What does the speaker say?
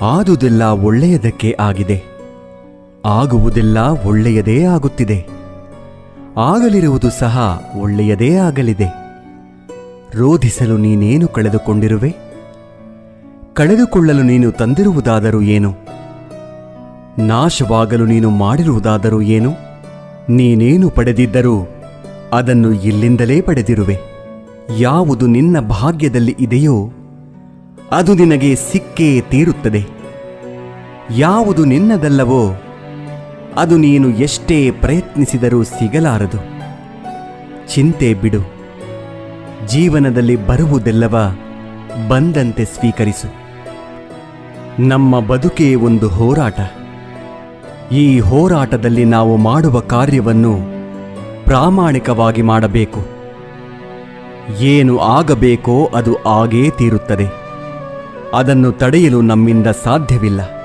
ಆದುದೆಲ್ಲ ಒಳ್ಳೆಯದಕ್ಕೆ ಆಗಿದೆ, ಆಗುವುದೆಲ್ಲ ಒಳ್ಳೆಯದೇ ಆಗುತ್ತಿದೆ, ಆಗಲಿರುವುದು ಸಹ ಒಳ್ಳೆಯದೇ ಆಗಲಿದೆ. ರೋಧಿಸಲು ನೀನೇನು ಕಳೆದುಕೊಂಡಿರುವೆ? ಕಳೆದುಕೊಳ್ಳಲು ನೀನು ತಂದಿರುವುದಾದರೂ ಏನು? ನಾಶವಾಗಲು ನೀನು ಮಾಡಿರುವುದಾದರೂ ಏನು? ನೀನೇನು ಪಡೆದಿದ್ದರೂ ಅದನ್ನು ಇಲ್ಲಿಂದಲೇ ಪಡೆದಿರುವೆ. ಯಾವುದು ನಿನ್ನ ಭಾಗ್ಯದಲ್ಲಿ ಇದೆಯೋ ಅದು ನಿನಗೆ ಸಿಕ್ಕೇ ತೀರುತ್ತದೆ. ಯಾವುದು ನಿನ್ನದಲ್ಲವೋ ಅದು ನೀನು ಎಷ್ಟೇ ಪ್ರಯತ್ನಿಸಿದರೂ ಸಿಗಲಾರದು. ಚಿಂತೆ ಬಿಡು. ಜೀವನದಲ್ಲಿ ಬರುವುದೆಲ್ಲವ ಬಂದಂತೆ ಸ್ವೀಕರಿಸು. ನಮ್ಮ ಬದುಕೇ ಒಂದು ಹೋರಾಟ. ಈ ಹೋರಾಟದಲ್ಲಿ ನಾವು ಮಾಡುವ ಕಾರ್ಯವನ್ನು ಪ್ರಾಮಾಣಿಕವಾಗಿ ಮಾಡಬೇಕು. ಏನು ಆಗಬೇಕೋ ಅದು ಆಗೇ ತೀರುತ್ತದೆ. ಅದನ್ನು ತಡೆಯಲು ನಮ್ಮಿಂದ ಸಾಧ್ಯವಿಲ್ಲ.